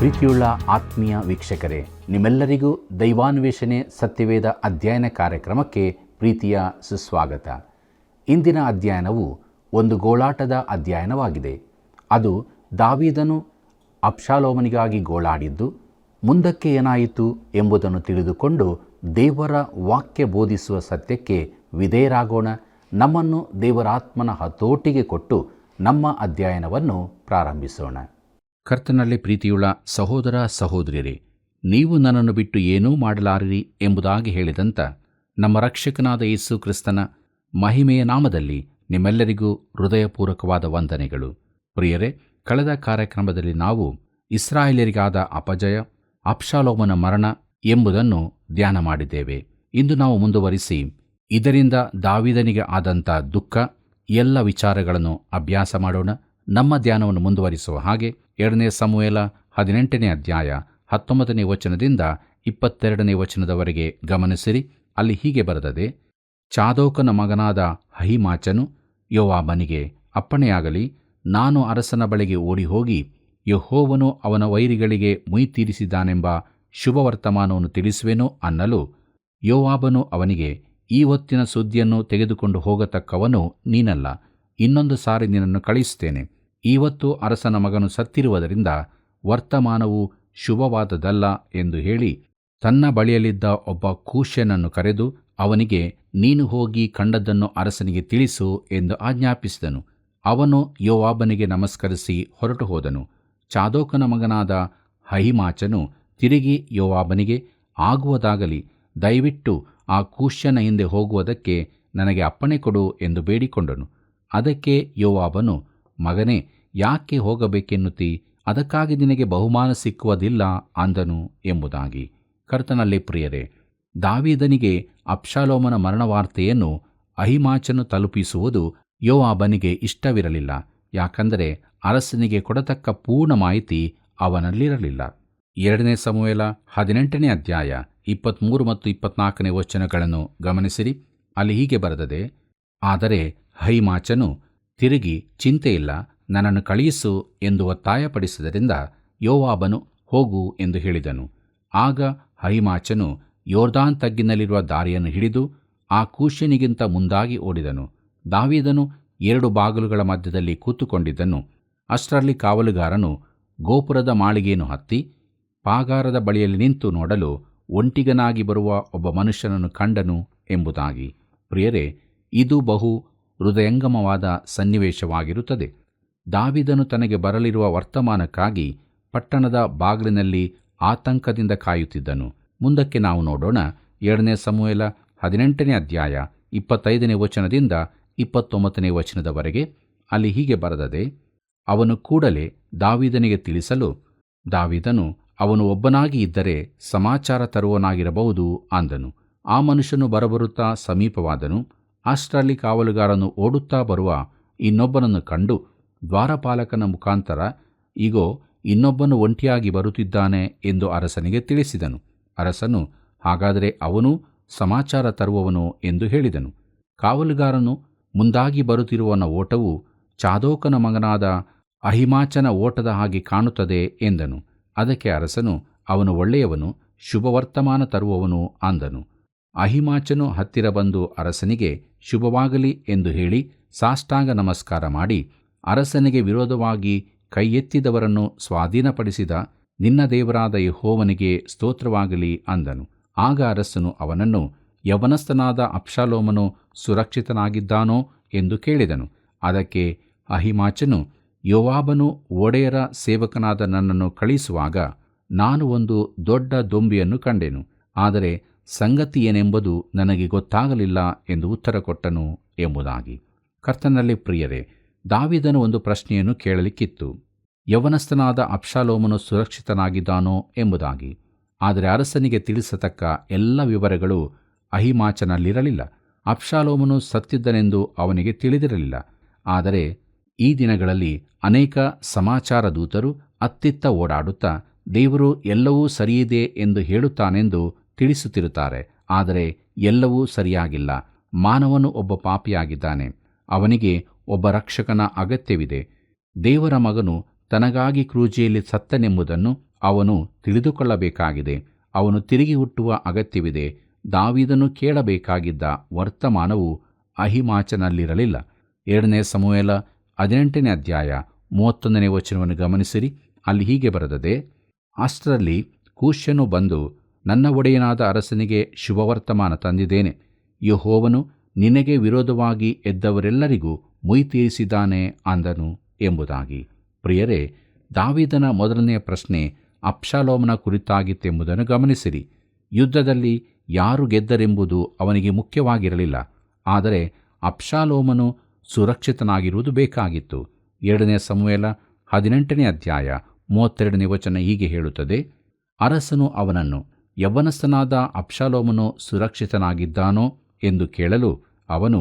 ಪ್ರೀತಿಯುಳ್ಳ ಆತ್ಮೀಯ ವೀಕ್ಷಕರೇ, ನಿಮ್ಮೆಲ್ಲರಿಗೂ ದೈವಾನ್ವೇಷಣೆ ಸತ್ಯವೇದ ಅಧ್ಯಯನ ಕಾರ್ಯಕ್ರಮಕ್ಕೆ ಪ್ರೀತಿಯ ಸುಸ್ವಾಗತ. ಇಂದಿನ ಅಧ್ಯಯನವು ಒಂದು ಗೋಳಾಟದ ಅಧ್ಯಯನವಾಗಿದೆ. ಅದು ದಾವೀದನು ಅಬ್ಷಾಲೋಮನಿಗಾಗಿ ಗೋಳಾಡಿದ್ದು ಮುಂದಕ್ಕೆ ಏನಾಯಿತು ಎಂಬುದನ್ನು ತಿಳಿದುಕೊಂಡು ದೇವರ ವಾಕ್ಯ ಬೋಧಿಸುವ ಸತ್ಯಕ್ಕೆ ವಿಧೇಯರಾಗೋಣ. ನಮ್ಮನ್ನು ದೇವರಾತ್ಮನ ಹತೋಟಿಗೆ ಕೊಟ್ಟು ನಮ್ಮ ಅಧ್ಯಯನವನ್ನು ಪ್ರಾರಂಭಿಸೋಣ. ಕರ್ತನಲ್ಲಿ ಪ್ರೀತಿಯುಳ್ಳ ಸಹೋದರ ಸಹೋದರಿಯರೇ, ನೀವು ನನ್ನನ್ನು ಬಿಟ್ಟು ಏನೂ ಮಾಡಲಾರಿರಿ ಎಂಬುದಾಗಿ ಹೇಳಿದಂಥ ನಮ್ಮ ರಕ್ಷಕನಾದ ಯೇಸು ಕ್ರಿಸ್ತನ ಮಹಿಮೆಯ ನಾಮದಲ್ಲಿ ನಿಮ್ಮೆಲ್ಲರಿಗೂ ಹೃದಯಪೂರ್ವಕವಾದ ವಂದನೆಗಳು. ಪ್ರಿಯರೇ, ಕಳೆದ ಕಾರ್ಯಕ್ರಮದಲ್ಲಿ ನಾವು ಇಸ್ರಾಯೇಲರಿಗಾದ ಅಪಜಯ, ಅಬ್ಷಾಲೋಮನ ಮರಣ ಎಂಬುದನ್ನು ಧ್ಯಾನ ಮಾಡಿದ್ದೇವೆ. ಇಂದು ನಾವು ಮುಂದುವರಿಸಿ ಇದರಿಂದ ದಾವೀದನಿಗೆ ಆದಂಥ ದುಃಖ ಎಲ್ಲ ವಿಚಾರಗಳನ್ನು ಅಭ್ಯಾಸ ಮಾಡೋಣ. ನಮ್ಮ ಧ್ಯಾನವನ್ನು ಮುಂದುವರಿಸುವ ಹಾಗೆ 2 ಸಮುವೇಲ 18ನೇ ಅಧ್ಯಾಯ 19ನೇ ವಚನದಿಂದ 22ನೇ ವಚನದವರೆಗೆ ಗಮನಿಸಿರಿ. ಅಲ್ಲಿ ಹೀಗೆ ಬರೆದದೆ: ಚಾದೋಕನ ಮಗನಾದ ಅಹೀಮಾಚನು ಯೋವಾಬನಿಗೆ, ಅಪ್ಪಣೆಯಾಗಲಿ, ನಾನು ಅರಸನ ಬಳಿಗೆ ಓಡಿಹೋಗಿ ಯೆಹೋವನು ಅವನ ವೈರಿಗಳಿಗೆ ಮುಯ್ತೀರಿಸಿದ್ದಾನೆಂಬ ಶುಭವರ್ತಮಾನವನ್ನು ತಿಳಿಸುವೆನು ಅನ್ನಲು, ಯೋವಾಬನು ಅವನಿಗೆ, ಈ ಹೊತ್ತಿನ ಸುದ್ದಿಯನ್ನು ತೆಗೆದುಕೊಂಡು ಹೋಗತಕ್ಕವನು ನೀನಲ್ಲ, ಇನ್ನೊಂದು ಸಾರಿ ನಿನ್ನನ್ನು ಕಳಿಸುತ್ತೇನೆ. ಇವತ್ತು ಅರಸನ ಮಗನು ಸತ್ತಿರುವುದರಿಂದ ವರ್ತಮಾನವು ಶುಭವಾದದಲ್ಲ ಎಂದು ಹೇಳಿ ತನ್ನ ಬಳಿಯಲ್ಲಿದ್ದ ಒಬ್ಬ ಕೂಷ್ಯನನ್ನು ಕರೆದು ಅವನಿಗೆ, ನೀನು ಹೋಗಿ ಕಂಡದ್ದನ್ನು ಅರಸನಿಗೆ ತಿಳಿಸು ಎಂದು ಆಜ್ಞಾಪಿಸಿದನು. ಅವನು ಯೋವಾಬನಿಗೆ ನಮಸ್ಕರಿಸಿ ಹೊರಟು ಹೋದನು. ಚಾದೋಕನ ಮಗನಾದ ಅಹೀಮಾಚನು ತಿರುಗಿ ಯೋವಾಬನಿಗೆ, ಆಗುವುದಾಗಲಿ, ದಯವಿಟ್ಟು ಆ ಕೂಷ್ಯನ ಹಿಂದೆ ಹೋಗುವುದಕ್ಕೆ ನನಗೆ ಅಪ್ಪಣೆ ಕೊಡು ಎಂದು ಬೇಡಿಕೊಂಡನು. ಅದಕ್ಕೆ ಯೋವಾಬನು, ಮಗನೇ, ಯಾಕೆ ಹೋಗಬೇಕೆನ್ನುತ್ತೀ? ಅದಕ್ಕಾಗಿ ನಿನಗೆ ಬಹುಮಾನ ಸಿಕ್ಕುವುದಿಲ್ಲ ಅಂದನು ಎಂಬುದಾಗಿ. ಕರ್ತನಲ್ಲಿ ಪ್ರಿಯರೇ, ದಾವೀದನಿಗೆ ಅಬ್ಷಾಲೋಮನ ಮರಣವಾರ್ತೆಯನ್ನು ಅಹೀಮಾಚನು ತಲುಪಿಸುವುದು ಯೋವಾಬನಿಗೆ ಇಷ್ಟವಿರಲಿಲ್ಲ. ಯಾಕಂದರೆ ಅರಸನಿಗೆ ಕೊಡತಕ್ಕ ಪೂರ್ಣ ಮಾಹಿತಿ ಅವನಲ್ಲಿರಲಿಲ್ಲ. 2 ಸಮುವೇಲ 18ನೇ ಅಧ್ಯಾಯ 23 ಮತ್ತು 24ನೇ ವಚನಗಳನ್ನು ಗಮನಿಸಿರಿ. ಅಲ್ಲಿ ಹೀಗೆ ಬರೆದದೆ: ಆದರೆ ಅಹೀಮಾಚನು ತಿರುಗಿ, ಚಿಂತೆಯಿಲ್ಲ, ನನ್ನನ್ನು ಕಳುಹಿಸು ಎಂದು ಒತ್ತಾಯಪಡಿಸಿದ್ದರಿಂದ ಯೋವಾಬನು, ಹೋಗು ಎಂದು ಹೇಳಿದನು. ಆಗ ಅಹೀಮಾಚನು ಯೋರ್ದಾನ್ ತಗ್ಗಿನಲ್ಲಿರುವ ದಾರಿಯನ್ನು ಹಿಡಿದು ಆ ಕೂಷ್ಯನಿಗಿಂತ ಮುಂದಾಗಿ ಓಡಿದನು. ದಾವೀದನು 2 ಬಾಗಿಲುಗಳ ಮಧ್ಯದಲ್ಲಿ ಕೂತುಕೊಂಡಿದ್ದನು. ಅಷ್ಟರಲ್ಲಿ ಕಾವಲುಗಾರನು ಗೋಪುರದ ಮಾಳಿಗೆಯನ್ನು ಹತ್ತಿ ಪಾಗಾರದ ಬಳಿಯಲ್ಲಿ ನಿಂತು ನೋಡಲು ಒಂಟಿಗನಾಗಿ ಬರುವ ಒಬ್ಬ ಮನುಷ್ಯನನ್ನು ಕಂಡನು ಎಂಬುದಾಗಿ. ಪ್ರಿಯರೇ, ಇದು ಬಹು ಹೃದಯಂಗಮವಾದ ಸನ್ನಿವೇಶವಾಗಿರುತ್ತದೆ. ದಾವೀದನು ತನಗೆ ಬರಲಿರುವ ವರ್ತಮಾನಕ್ಕಾಗಿ ಪಟ್ಟಣದ ಬಾಗಿಲಿನಲ್ಲಿ ಆತಂಕದಿಂದ ಕಾಯುತ್ತಿದ್ದನು. ಮುಂದಕ್ಕೆ ನಾವು ನೋಡೋಣ. 2 ಸಮುವೇಲ 18ನೇ ಅಧ್ಯಾಯ 25ನೇ ವಚನದಿಂದ 29ನೇ ವಚನದವರೆಗೆ. ಅಲ್ಲಿ ಹೀಗೆ ಬರೆದದೆ: ಅವನು ಕೂಡಲೇ ದಾವೀದನಿಗೆ ತಿಳಿಸಲು, ದಾವೀದನು, ಅವನು ಒಬ್ಬನಾಗಿ ಇದ್ದರೆ ಸಮಾಚಾರ ತರುವನಾಗಿರಬಹುದು ಅಂದನು. ಆ ಮನುಷ್ಯನು ಬರಬರುತ್ತಾ ಸಮೀಪವಾದನು. ಅಷ್ಟರಲ್ಲಿ ಕಾವಲುಗಾರನು ಓಡುತ್ತಾ ಬರುವ ಇನ್ನೊಬ್ಬನನ್ನು ಕಂಡು ದ್ವಾರಪಾಲಕನ ಮುಖಾಂತರ, ಈಗೋ ಇನ್ನೊಬ್ಬನು ಒಂಟಿಯಾಗಿ ಬರುತ್ತಿದ್ದಾನೆ ಎಂದು ಅರಸನಿಗೆ ತಿಳಿಸಿದನು. ಅರಸನು, ಹಾಗಾದರೆ ಅವನು ಸಮಾಚಾರ ತರುವವನು ಎಂದು ಹೇಳಿದನು. ಕಾವಲುಗಾರನು ಮುಂದಾಗಿ ಬರುತ್ತಿರುವವನ ಓಟವು ಚಾದೋಕನ ಮಗನಾದ ಅಹೀಮಾಚನ ಓಟದ ಹಾಗೆ ಕಾಣುತ್ತದೆ ಎಂದನು. ಅದಕ್ಕೆ ಅರಸನು, ಅವನು ಒಳ್ಳೆಯವನು, ಶುಭವರ್ತಮಾನ ತರುವವನು ಅಂದನು. ಅಹೀಮಾಚನು ಹತ್ತಿರ ಬಂದು ಅರಸನಿಗೆ ಶುಭವಾಗಲಿ ಎಂದು ಹೇಳಿ ಸಾಷ್ಟಾಂಗ ನಮಸ್ಕಾರ ಮಾಡಿ, ಅರಸನಿಗೆ ವಿರೋಧವಾಗಿ ಕೈ ಎತ್ತಿದವರನ್ನು ಸ್ವಾಧೀನಪಡಿಸಿದ ನಿನ್ನ ದೇವರಾದ ಯೆಹೋವನಿಗೆ ಸ್ತೋತ್ರವಾಗಲಿ ಅಂದನು. ಆಗ ಅರಸನು ಅವನನ್ನು, ಯೌವನಸ್ಥನಾದ ಅಬ್ಷಾಲೋಮನು ಸುರಕ್ಷಿತನಾಗಿದ್ದಾನೋ ಎಂದು ಕೇಳಿದನು. ಅದಕ್ಕೆ ಅಹೀಮಾಚನು, ಯೋವಾಬನು ಒಡೆಯರ ಸೇವಕನಾದ ನನ್ನನ್ನು ಕಳಿಸುವಾಗ ನಾನು ಒಂದು ದೊಡ್ಡ ದೊಂಬಿಯನ್ನು ಕಂಡೆನು, ಆದರೆ ಸಂಗತಿ ಏನೆಂಬುದು ನನಗೆ ಗೊತ್ತಾಗಲಿಲ್ಲ ಎಂದು ಉತ್ತರ ಕೊಟ್ಟನು ಎಂಬುದಾಗಿ. ಕರ್ತನಲ್ಲಿ ಪ್ರಿಯರೇ, ದಾವೀದನು ಒಂದು ಪ್ರಶ್ನೆಯನ್ನು ಕೇಳಲಿಕ್ಕಿತ್ತು: ಯೌವನಸ್ಥನಾದ ಅಬ್ಷಾಲೋಮನು ಸುರಕ್ಷಿತನಾಗಿದ್ದಾನೋ ಎಂಬುದಾಗಿ. ಆದರೆ ಅರಸನಿಗೆ ತಿಳಿಸತಕ್ಕ ಎಲ್ಲ ವಿವರಗಳು ಅಹೀಮಾಚನಲ್ಲಿರಲಿಲ್ಲ. ಅಬ್ಷಾಲೋಮನು ಸತ್ತಿದ್ದನೆಂದು ಅವನಿಗೆ ತಿಳಿದಿರಲಿಲ್ಲ. ಆದರೆ ಈ ದಿನಗಳಲ್ಲಿ ಅನೇಕ ಸಮಾಚಾರ ದೂತರು ಅತ್ತಿತ್ತ ಓಡಾಡುತ್ತಾ ದೇವರು ಎಲ್ಲವೂ ಸರಿಯಿದೆ ಎಂದು ಹೇಳುತ್ತಾನೆಂದು ತಿಳಿಸುತ್ತಿರುತ್ತಾರೆ. ಆದರೆ ಎಲ್ಲವೂ ಸರಿಯಾಗಿಲ್ಲ. ಮಾನವನು ಒಬ್ಬ ಪಾಪಿಯಾಗಿದ್ದಾನೆ. ಅವನಿಗೆ ಒಬ್ಬ ರಕ್ಷಕನ ಅಗತ್ಯವಿದೆ. ದೇವರ ಮಗನು ತನಗಾಗಿ ಕ್ರೂಜೆಯಲ್ಲಿ ಸತ್ತನೆಂಬುದನ್ನು ಅವನು ತಿಳಿದುಕೊಳ್ಳಬೇಕಾಗಿದೆ. ಅವನು ತಿರುಗಿ ಹುಟ್ಟುವ ಅಗತ್ಯವಿದೆ. ದಾವೀದನು ಕೇಳಬೇಕಾಗಿದ್ದ ವರ್ತಮಾನವು ಅಹಿಮಾಚನಲ್ಲಿರಲಿಲ್ಲ. 2 ಸಮುವೇಲ 18ನೇ ಅಧ್ಯಾಯ 31ನೇ ವಚನವನ್ನು ಗಮನಿಸಿರಿ. ಅಲ್ಲಿ ಹೀಗೆ ಬರೆದದೆ, ಅಷ್ಟರಲ್ಲಿ ಕೂಷ್ಯನು ಬಂದು, ನನ್ನ ಒಡೆಯನಾದ ಅರಸನಿಗೆ ಶುಭವರ್ತಮಾನ ತಂದಿದ್ದೇನೆ. ಯೆಹೋವನು ನಿನಗೆ ವಿರೋಧವಾಗಿ ಎದ್ದವರೆಲ್ಲರಿಗೂ ಮುಯ್ತೀರಿಸಿದ್ದಾನೆ ಅಂದನು ಎಂಬುದಾಗಿ. ಪ್ರಿಯರೇ, ದಾವೀದನ ಮೊದಲನೆಯ ಪ್ರಶ್ನೆ ಅಬ್ಷಾಲೋಮನ ಕುರಿತಾಗಿತ್ತೆಂಬುದನ್ನು ಗಮನಿಸಿರಿ. ಯುದ್ಧದಲ್ಲಿ ಯಾರು ಗೆದ್ದರೆಂಬುದು ಅವನಿಗೆ ಮುಖ್ಯವಾಗಿರಲಿಲ್ಲ. ಆದರೆ ಅಬ್ಷಾಲೋಮನು ಸುರಕ್ಷಿತನಾಗಿರುವುದು ಬೇಕಾಗಿತ್ತು. 2 ಸಮುವೇಲ 18ನೇ ಅಧ್ಯಾಯ 32ನೇ ವಚನ ಹೀಗೆ ಹೇಳುತ್ತದೆ, ಅರಸನು ಅವನನ್ನು, ಯೌವನಸ್ಥನಾದ ಅಬ್ಷಾಲೋಮನು ಸುರಕ್ಷಿತನಾಗಿದ್ದಾನೋ ಎಂದು ಕೇಳಲು ಅವನು,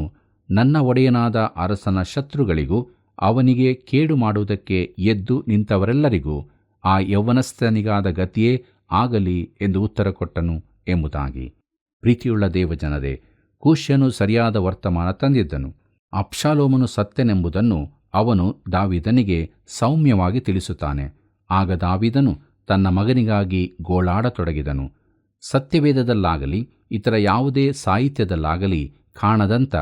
ನನ್ನ ಒಡೆಯನಾದ ಅರಸನ ಶತ್ರುಗಳಿಗೂ ಅವನಿಗೆ ಕೇಡು ಮಾಡುವುದಕ್ಕೆ ಎದ್ದು ನಿಂತವರೆಲ್ಲರಿಗೂ ಆ ಯೌವನಸ್ಥನಿಗಾದ ಗತಿಯೇ ಆಗಲಿ ಎಂದು ಉತ್ತರ ಕೊಟ್ಟನು ಎಂಬುದಾಗಿ. ಪ್ರೀತಿಯುಳ್ಳ ದೇವಜನರೇ, ಕೂಷ್ಯನು ಸರಿಯಾದ ವರ್ತಮಾನ ತಂದಿದ್ದನು. ಅಬ್ಷಾಲೋಮನು ಸತ್ಯನೆಂಬುದನ್ನು ಅವನು ದಾವೀದನಿಗೆ ಸೌಮ್ಯವಾಗಿ ತಿಳಿಸುತ್ತಾನೆ. ಆಗ ದಾವೀದನು ತನ್ನ ಮಗನಿಗಾಗಿ ಗೋಳಾಡತೊಡಗಿದನು. ಸತ್ಯವೇದದಲ್ಲಾಗಲಿ ಇತರ ಯಾವುದೇ ಸಾಹಿತ್ಯದಲ್ಲಾಗಲಿ ಕಾಣದಂಥ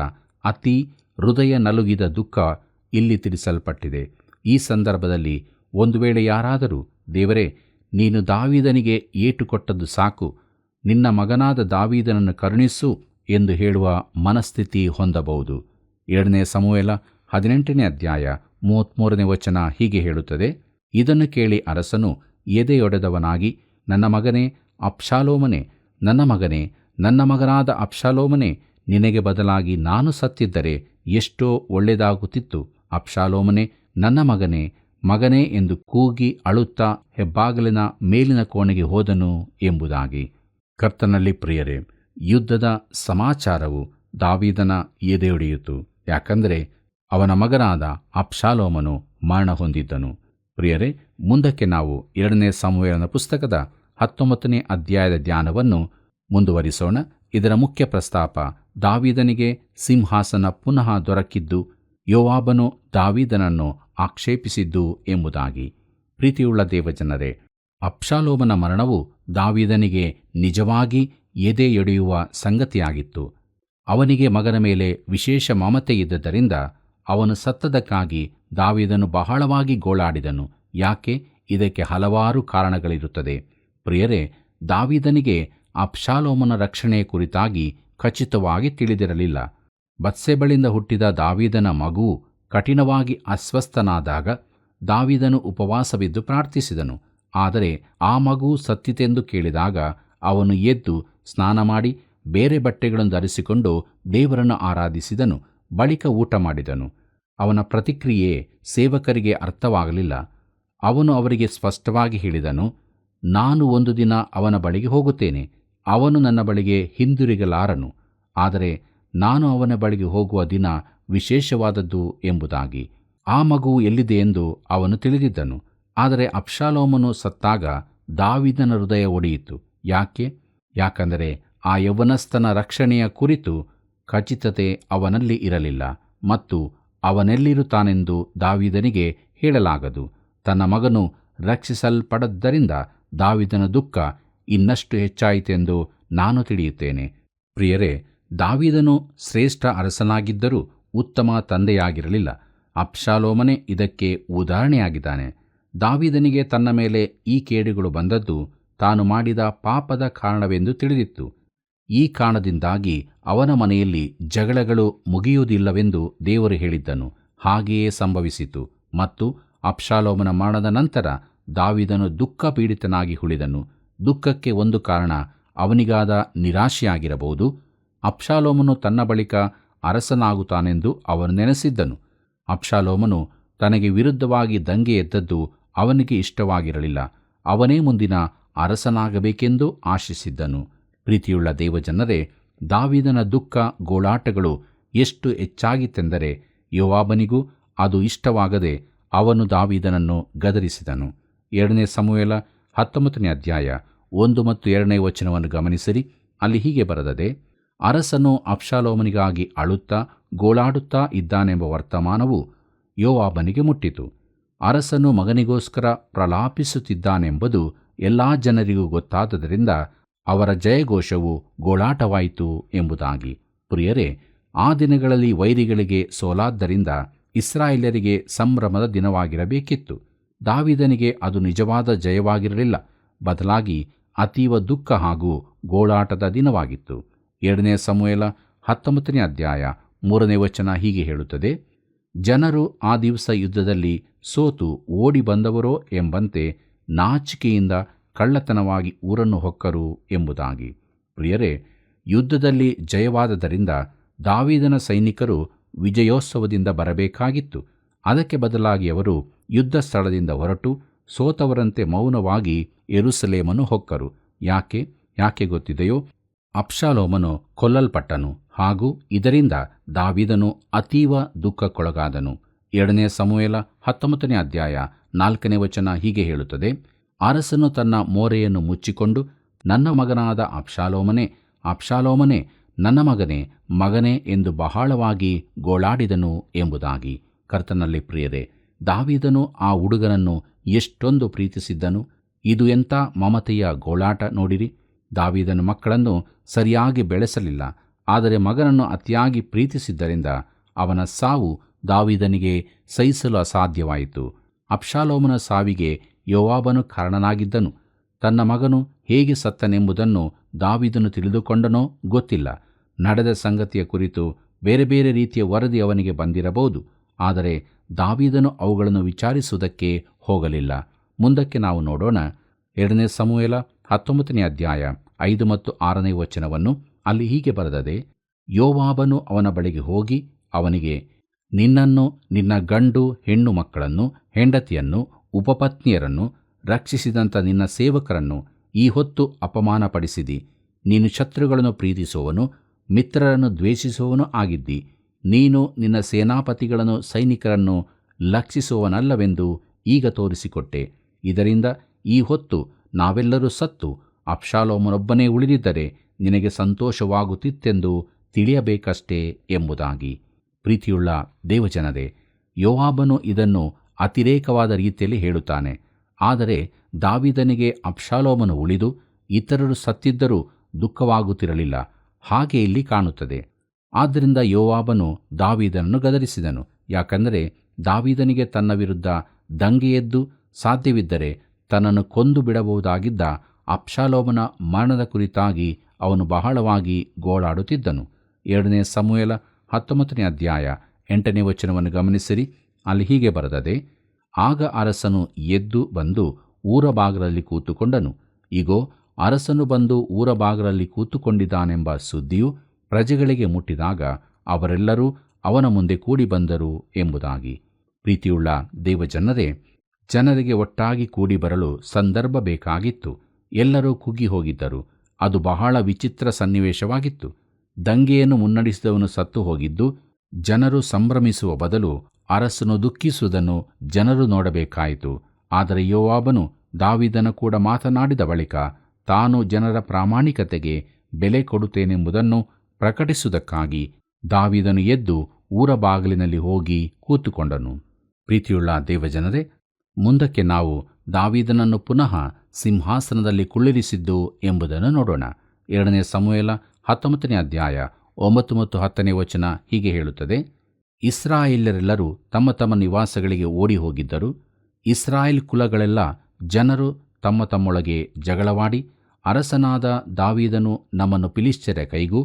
ಅತಿ ಹೃದಯ ನಲುಗಿದ ದುಃಖ ಇಲ್ಲಿ ತಿಳಿಸಲ್ಪಟ್ಟಿದೆ. ಈ ಸಂದರ್ಭದಲ್ಲಿ ಒಂದು ವೇಳೆ ಯಾರಾದರೂ, ದೇವರೇ, ನೀನು ದಾವೀದನಿಗೆ ಏಟು ಕೊಟ್ಟದ್ದು ಸಾಕು, ನಿನ್ನ ಮಗನಾದ ದಾವೀದನನ್ನು ಕರುಣಿಸು ಎಂದು ಹೇಳುವ ಮನಸ್ಥಿತಿ ಹೊಂದಬಹುದು. 2 ಸಮುವೇಲ 18ನೇ ಅಧ್ಯಾಯ 33ನೇ ವಚನ ಹೀಗೆ ಹೇಳುತ್ತದೆ, ಇದನ್ನು ಕೇಳಿ ಅರಸನು ಎದೆಯೊಡೆದವನಾಗಿ, ನನ್ನ ಮಗನೇ ಅಬ್ಷಾಲೋಮನೇ, ನನ್ನ ಮಗನೇ, ನನ್ನ ಮಗನಾದ ಅಬ್ಷಾಲೋಮನೇ, ನಿನಗೆ ಬದಲಾಗಿ ನಾನು ಸತ್ತಿದ್ದರೆ ಎಷ್ಟೋ ಒಳ್ಳೆಯದಾಗುತ್ತಿತ್ತು. ಅಬ್ಷಾಲೋಮನೇ, ನನ್ನ ಮಗನೇ, ಮಗನೇ ಎಂದು ಕೂಗಿ ಅಳುತ್ತಾ ಹೆಬ್ಬಾಗಿಲಿನ ಮೇಲಿನ ಕೋಣೆಗೆ ಹೋದನು ಎಂಬುದಾಗಿ. ಕರ್ತನಲ್ಲಿ ಪ್ರಿಯರೇ, ಯುದ್ಧದ ಸಮಾಚಾರವು ದಾವೀದನ ಎದೆಯೊಡೆಯಿತು. ಯಾಕಂದರೆ ಅವನ ಮಗನಾದ ಅಬ್ಷಾಲೋಮನು ಮರಣ ಹೊಂದಿದ್ದನು. ಪ್ರಿಯರೇ, ಮುಂದಕ್ಕೆ ನಾವು 2 ಸಮುವೇಲನ ಪುಸ್ತಕದ 19ನೇ ಅಧ್ಯಾಯದ ಧ್ಯಾನವನ್ನು ಮುಂದುವರಿಸೋಣ. ಇದರ ಮುಖ್ಯ ಪ್ರಸ್ತಾಪ ದಾವೀದನಿಗೆ ಸಿಂಹಾಸನ ಪುನಃ ದೊರಕಿದ್ದು, ಯೋವಾಬನು ದಾವೀದನನ್ನು ಆಕ್ಷೇಪಿಸಿದ್ದು ಎಂಬುದಾಗಿ. ಪ್ರೀತಿಯುಳ್ಳ ದೇವಜನರೇ, ಅಬ್ಷಾಲೋಮನ ಮರಣವು ದಾವೀದನಿಗೆ ನಿಜವಾಗಿ ಎದೆಯೊಡೆಯುವ ಸಂಗತಿಯಾಗಿತ್ತು. ಅವನಿಗೆ ಮಗನ ಮೇಲೆ ವಿಶೇಷ ಮಮತೆ ಇದ್ದದರಿಂದ ಅವನು ಸತ್ತದಕ್ಕಾಗಿ ದಾವೀದನು ಬಹಳವಾಗಿ ಗೋಳಾಡಿದನು. ಯಾಕೆ? ಇದಕ್ಕೆ ಹಲವಾರು ಕಾರಣಗಳಿರುತ್ತದೆ. ಪ್ರಿಯರೇ, ದಾವೀದನಿಗೆ ಅಬ್ಷಾಲೋಮನ ರಕ್ಷಣೆಯ ಕುರಿತಾಗಿ ಖಚಿತವಾಗಿ ತಿಳಿದಿರಲಿಲ್ಲ. ಬತ್ಸೆಬಳಿಂದ ಹುಟ್ಟಿದ ದಾವೀದನ ಮಗು ಕಠಿಣವಾಗಿ ಅಸ್ವಸ್ಥನಾದಾಗ ದಾವೀದನು ಉಪವಾಸವಿದ್ದು ಪ್ರಾರ್ಥಿಸಿದನು. ಆದರೆ ಆ ಮಗು ಸತ್ತಿತೆಂದು ಕೇಳಿದಾಗ ಅವನು ಎದ್ದು ಸ್ನಾನ ಮಾಡಿ ಬೇರೆ ಬಟ್ಟೆಗಳನ್ನು ಧರಿಸಿಕೊಂಡು ದೇವರನ್ನು ಆರಾಧಿಸಿದನು. ಬಳಿಕ ಊಟ ಮಾಡಿದನು. ಅವನ ಪ್ರತಿಕ್ರಿಯೆ ಸೇವಕರಿಗೆ ಅರ್ಥವಾಗಲಿಲ್ಲ. ಅವನು ಅವರಿಗೆ ಸ್ಪಷ್ಟವಾಗಿ ಹೇಳಿದನು, ನಾನು ಒಂದು ದಿನ ಅವನ ಬಳಿಗೆ ಹೋಗುತ್ತೇನೆ, ಅವನು ನನ್ನ ಬಳಿಗೆ ಹಿಂದಿರುಗಲಾರನು, ಆದರೆ ನಾನು ಅವನ ಬಳಿಗೆ ಹೋಗುವ ದಿನ ವಿಶೇಷವಾದದ್ದು ಎಂಬುದಾಗಿ. ಆ ಮಗು ಎಲ್ಲಿದೆ ಎಂದು ಅವನು ತಿಳಿದಿದ್ದನು. ಆದರೆ ಅಬ್ಷಾಲೋಮನು ಸತ್ತಾಗ ದಾವೀದನ ಹೃದಯ ಒಡೆಯಿತು. ಯಾಕಂದರೆ ಆ ಯೌವನಸ್ಥನ ರಕ್ಷಣೆಯ ಕುರಿತು ಖಚಿತತೆ ಅವನಲ್ಲಿ ಇರಲಿಲ್ಲ ಮತ್ತು ಅವನೆಲ್ಲಿರುತ್ತಾನೆಂದು ದಾವೀದನಿಗೆ ಹೇಳಲಾಗದು. ತನ್ನ ಮಗನು ರಕ್ಷಿಸಲ್ಪಡದ್ದರಿಂದ ದಾವೀದನ ದುಃಖ ಇನ್ನಷ್ಟು ಹೆಚ್ಚಾಯಿತೆಂದು ನಾನು ತಿಳಿಯುತ್ತೇನೆ. ಪ್ರಿಯರೇ, ದಾವೀದನು ಶ್ರೇಷ್ಠ ಅರಸನಾಗಿದ್ದರೂ ಉತ್ತಮ ತಂದೆಯಾಗಿರಲಿಲ್ಲ. ಅಬ್ಷಾಲೋಮನೇ ಇದಕ್ಕೆ ಉದಾಹರಣೆಯಾಗಿದ್ದಾನೆ. ದಾವೀದನಿಗೆ ತನ್ನ ಮೇಲೆ ಈ ಕೇಡುಗಳು ಬಂದದ್ದು ತಾನು ಮಾಡಿದ ಪಾಪದ ಕಾರಣವೆಂದು ತಿಳಿದಿತ್ತು. ಈ ಕಾರಣದಿಂದಾಗಿ ಅವನ ಮನೆಯಲ್ಲಿ ಜಗಳಗಳು ಮುಗಿಯುವುದಿಲ್ಲವೆಂದು ದೇವರು ಹೇಳಿದ್ದನು. ಹಾಗೆಯೇ ಸಂಭವಿಸಿತು. ಮತ್ತು ಅಬ್ಷಾಲೋಮನ ಮರಣದ ನಂತರ ದಾವೀದನು ದುಃಖ ಪೀಡಿತನಾಗಿ ಉಳಿದನು. ದುಃಖಕ್ಕೆ ಒಂದು ಕಾರಣ ಅವನಿಗಾದ ನಿರಾಶೆಯಾಗಿರಬಹುದು. ಅಬ್ಷಾಲೋಮನು ತನ್ನ ಬಳಿಕ ಅರಸನಾಗುತ್ತಾನೆಂದು ಅವನು ನೆನೆಸಿದ್ದನು. ಅಬ್ಷಾಲೋಮನು ತನಗೆ ವಿರುದ್ಧವಾಗಿ ದಂಗೆ ಎದ್ದದ್ದು ಅವನಿಗೆ ಇಷ್ಟವಾಗಿರಲಿಲ್ಲ. ಅವನೇ ಮುಂದಿನ ಅರಸನಾಗಬೇಕೆಂದು ಆಶಿಸಿದ್ದನು. ಪ್ರೀತಿಯುಳ್ಳ ದೇವಜನರೇ, ದಾವೀದನ ದುಃಖ ಗೋಳಾಟಗಳು ಎಷ್ಟು ಹೆಚ್ಚಾಗಿತ್ತೆಂದರೆ ಯೋವಾಬನಿಗೂ ಅದು ಇಷ್ಟವಾಗದೆ ಅವನು ದಾವೀದನನ್ನು ಗದರಿಸಿದನು. 2 ಸಮುವೇಲ 19ನೇ ಅಧ್ಯಾಯ 1 ಮತ್ತು 2ನೇ ವಚನವನ್ನು ಗಮನಿಸಿರಿ. ಅಲ್ಲಿ ಹೀಗೆ ಬರೆದದೆ, ಅರಸನು ಅಬ್ಷಾಲೋಮನಿಗಾಗಿ ಅಳುತ್ತಾ ಗೋಳಾಡುತ್ತಾ ಇದ್ದಾನೆಂಬ ವರ್ತಮಾನವು ಯೋವಾಬನಿಗೆ ಮುಟ್ಟಿತು. ಅರಸನು ಮಗನಿಗೋಸ್ಕರ ಪ್ರಲಾಪಿಸುತ್ತಿದ್ದಾನೆಂಬುದು ಎಲ್ಲ ಜನರಿಗೂ ಗೊತ್ತಾದದರಿಂದ ಅವರ ಜಯಘೋಷವು ಗೋಳಾಟವಾಯಿತು ಎಂಬುದಾಗಿ. ಪ್ರಿಯರೇ, ಆ ದಿನಗಳಲ್ಲಿ ವೈರಿಗಳಿಗೆ ಸೋಲಾದ್ದರಿಂದ ಇಸ್ರಾಯೇಲರಿಗೆ ಸಂಭ್ರಮದ ದಿನವಾಗಿರಬೇಕಿತ್ತು. ದಾವೀದನಿಗೆ ಅದು ನಿಜವಾದ ಜಯವಾಗಿರಲಿಲ್ಲ, ಬದಲಾಗಿ ಅತೀವ ದುಃಖ ಹಾಗೂ ಗೋಳಾಟದ ದಿನವಾಗಿತ್ತು. 2 ಸಮುವೇಲ 19 ಅಧ್ಯಾಯ 3 ವಚನ ಹೀಗೆ ಹೇಳುತ್ತದೆ: ಜನರು ಆ ದಿವಸ ಯುದ್ಧದಲ್ಲಿ ಸೋತು ಓಡಿ ಬಂದವರೋ ಎಂಬಂತೆ ನಾಚಿಕೆಯಿಂದ ಕಳ್ಳತನವಾಗಿ ಊರನ್ನು ಹೊಕ್ಕರು ಎಂಬುದಾಗಿ. ಪ್ರಿಯರೇ, ಯುದ್ಧದಲ್ಲಿ ಜಯವಾದದರಿಂದ ದಾವೀದನ ಸೈನಿಕರು ವಿಜಯೋತ್ಸವದಿಂದ ಬರಬೇಕಾಗಿತ್ತು. ಅದಕ್ಕೆ ಬದಲಾಗಿ ಅವರು ಯುದ್ಧ ಸ್ಥಳದಿಂದ ಹೊರಟು ಸೋತವರಂತೆ ಮೌನವಾಗಿ ಯೆರೂಸಲೇಮನ್ನು ಹೊಕ್ಕರು. ಯಾಕೆ ಗೊತ್ತಿದೆಯೋ? ಅಬ್ಷಾಲೋಮನು ಕೊಲ್ಲಲ್ಪಟ್ಟನು, ಹಾಗೂ ಇದರಿಂದ ದಾವೀದನು ಅತೀವ ದುಃಖಕ್ಕೊಳಗಾದನು. 2 ಸಮುವೇಲ 19 ಅಧ್ಯಾಯ 4 ವಚನ ಹೀಗೆ ಹೇಳುತ್ತದೆ: ಅರಸನು ತನ್ನ ಮೋರೆಯನ್ನು ಮುಚ್ಚಿಕೊಂಡು, ನನ್ನ ಮಗನಾದ ಅಬ್ಷಾಲೋಮನೇ, ಅಬ್ಷಾಲೋಮನೇ, ನನ್ನ ಮಗನೇ, ಮಗನೇ ಎಂದು ಬಹಳವಾಗಿ ಗೋಳಾಡಿದನು ಎಂಬುದಾಗಿ. ಕರ್ತನಲ್ಲಿ ಪ್ರಿಯರೇ, ದಾವೀದನು ಆ ಹುಡುಗನನ್ನು ಎಷ್ಟೊಂದು ಪ್ರೀತಿಸಿದ್ದನು. ಇದು ಎಂಥ ಮಮತೆಯ ಗೋಳಾಟ ನೋಡಿರಿ. ದಾವೀದನ ಮಕ್ಕಳನ್ನು ಸರಿಯಾಗಿ ಬೆಳೆಸಲಿಲ್ಲ, ಆದರೆ ಮಗನನ್ನು ಅತಿಯಾಗಿ ಪ್ರೀತಿಸಿದ್ದರಿಂದ ಅವನ ಸಾವು ದಾವೀದನಿಗೆ ಸಹಿಸಲು ಅಸಾಧ್ಯವಾಯಿತು. ಅಬ್ಷಾಲೋಮನ ಸಾವಿಗೆ ಯೋವಾಬನು ಕಾರಣನಾಗಿದ್ದನು. ತನ್ನ ಮಗನು ಹೇಗೆ ಸತ್ತನೆಂಬುದನ್ನು ದಾವೀದನು ತಿಳಿದುಕೊಂಡನೋ ಗೊತ್ತಿಲ್ಲ. ನಡೆದ ಸಂಗತಿಯ ಕುರಿತು ಬೇರೆ ಬೇರೆ ರೀತಿಯ ವರದಿ ಅವನಿಗೆ ಬಂದಿರಬಹುದು, ಆದರೆ ದಾವೀದನು ಅವುಗಳನ್ನು ವಿಚಾರಿಸುವುದಕ್ಕೆ ಹೋಗಲಿಲ್ಲ. ಮುಂದಕ್ಕೆ ನಾವು ನೋಡೋಣ. 2 ಸಮುವೇಲ 19 ಅಧ್ಯಾಯ 5 ಮತ್ತು 6 ವಚನವನ್ನು. ಅಲ್ಲಿ ಹೀಗೆ ಬರೆದದೆ: ಯೋವಾಬನು ಅವನ ಬಳಿಗೆ ಹೋಗಿ ಅವನಿಗೆ, ನಿನ್ನನ್ನು, ನಿನ್ನ ಗಂಡು ಹೆಣ್ಣು ಮಕ್ಕಳನ್ನು, ಹೆಂಡತಿಯನ್ನು, ಉಪಪತ್ನಿಯರನ್ನು, ರಕ್ಷಿಸಿದಂಥ ನಿನ್ನ ಸೇವಕರನ್ನು ಈ ಹೊತ್ತು ಅಪಮಾನಪಡಿಸಿದಿ. ನೀನು ಶತ್ರುಗಳನ್ನು ಪ್ರೀತಿಸುವವನು, ಮಿತ್ರರನ್ನು ದ್ವೇಷಿಸುವವನು ಆಗಿದ್ದಿ. ನೀನು ನಿನ್ನ ಸೇನಾಪತಿಗಳನ್ನು, ಸೈನಿಕರನ್ನು ಲಕ್ಷಿಸುವವನಲ್ಲವೆಂದು ಈಗ ತೋರಿಸಿಕೊಟ್ಟೆ. ಇದರಿಂದ ಈ ಹೊತ್ತು ನಾವೆಲ್ಲರೂ ಸತ್ತು ಅಬ್ಷಾಲೋಮನೊಬ್ಬನೇ ಉಳಿದಿದ್ದರೆ ನಿನಗೆ ಸಂತೋಷವಾಗುತ್ತಿತ್ತೆಂದು ತಿಳಿಯಬೇಕಷ್ಟೇ ಎಂಬುದಾಗಿ. ಪ್ರೀತಿಯುಳ್ಳ ದೇವಜನರೇ, ಯೋವಾಬನು ಇದನ್ನು ಅತಿರೇಕವಾದ ರೀತಿಯಲ್ಲಿ ಹೇಳುತ್ತಾನೆ. ಆದರೆ ದಾವೀದನಿಗೆ ಅಬ್ಷಾಲೋಮನು ಉಳಿದು ಇತರರು ಸತ್ತಿದ್ದರೂ ದುಃಖವಾಗುತ್ತಿರಲಿಲ್ಲ. ಹಾಗೆ ಇಲ್ಲಿ ಕಾಣುತ್ತದೆ. ಆದ್ದರಿಂದ ಯೋವಾಬನು ದಾವೀದನನ್ನು ಗದರಿಸಿದನು. ಯಾಕಂದರೆ ದಾವೀದನಿಗೆ ತನ್ನ ವಿರುದ್ಧ ದಂಗೆಯೆದ್ದು ಸಾಧ್ಯವಿದ್ದರೆ ತನ್ನನ್ನು ಕೊಂದು ಬಿಡಬಹುದಾಗಿದ್ದ ಅಬ್ಷಾಲೋಮನ ಮರಣದ ಕುರಿತಾಗಿ ಅವನು ಬಹಳವಾಗಿ ಗೋಳಾಡುತ್ತಿದ್ದನು. 2 ಸಮುವೇಲ 19 ಅಧ್ಯಾಯ 8 ವಚನವನ್ನು ಗಮನಿಸಿರಿ. ಅಲ್ಲಿ ಹೀಗೆ ಬರೆದದೆ: ಆಗ ಅರಸನು ಎದ್ದು ಬಂದು ಊರ ಬಾಗಿಲಲ್ಲಿ ಕೂತುಕೊಂಡನು. ಇಗೋ, ಅರಸನು ಬಂದು ಊರ ಬಾಗಿಲಲ್ಲಿ ಕೂತುಕೊಂಡಿದ್ದಾನೆಂಬ ಸುದ್ದಿಯು ಪ್ರಜೆಗಳಿಗೆ ಮುಟ್ಟಿದಾಗ ಅವರೆಲ್ಲರೂ ಅವನ ಮುಂದೆ ಕೂಡಿ ಬಂದರು ಎಂಬುದಾಗಿ. ಪ್ರೀತಿಯುಳ್ಳ ದೇವಜನರೇ, ಜನರಿಗೆ ಒಟ್ಟಾಗಿ ಕೂಡಿ ಬರಲು ಸಂದರ್ಭ ಬೇಕಾಗಿತ್ತು. ಎಲ್ಲರೂ ಕುಗ್ಗಿ ಹೋಗಿದ್ದರು. ಅದು ಬಹಳ ವಿಚಿತ್ರ ಸನ್ನಿವೇಶವಾಗಿತ್ತು. ದಂಗೆಯನ್ನು ಮುನ್ನಡೆಸಿದವನು ಸತ್ತು ಹೋಗಿದ್ದು ಜನರು ಸಂಭ್ರಮಿಸುವ ಬದಲು ಅರಸನು ದುಃಖಿಸುವುದನ್ನು ಜನರು ನೋಡಬೇಕಾಯಿತು. ಆದರೆ ಯೋವಾಬನು ದಾವೀದನ ಕೂಡ ಮಾತನಾಡಿದ ಬಳಿಕ ತಾನು ಜನರ ಪ್ರಾಮಾಣಿಕತೆಗೆ ಬೆಲೆ ಕೊಡುತ್ತೇನೆಂಬುದನ್ನು ಪ್ರಕಟಿಸುವುದಕ್ಕಾಗಿ ದಾವೀದನು ಎದ್ದು ಊರ ಬಾಗಿಲಿನಲ್ಲಿ ಹೋಗಿ ಕೂತುಕೊಂಡನು. ಪ್ರೀತಿಯುಳ್ಳ ದೇವಜನರೇ, ಮುಂದಕ್ಕೆ ನಾವು ದಾವೀದನನ್ನು ಪುನಃ ಸಿಂಹಾಸನದಲ್ಲಿ ಕುಳ್ಳಿರಿಸಿದ್ದು ಎಂಬುದನ್ನು ನೋಡೋಣ. 2 ಸಮುವೇಲ 19 ಅಧ್ಯಾಯ 9 ಮತ್ತು 10 ವಚನ ಹೀಗೆ ಹೇಳುತ್ತದೆ: ಇಸ್ರಾಯೇಲ್ಯರೆಲ್ಲರೂ ತಮ್ಮ ತಮ್ಮ ನಿವಾಸಗಳಿಗೆ ಓಡಿ ಹೋಗಿದ್ದರು. ಇಸ್ರಾಯೇಲ್ ಕುಲಗಳೆಲ್ಲ ಜನರು ತಮ್ಮ ತಮ್ಮೊಳಗೆ ಜಗಳವಾಡಿ, ಅರಸನಾದ ದಾವೀದನು ನಮ್ಮನ್ನು ಫಿಲಿಷ್ಟಿಯರ ಕೈಗೂ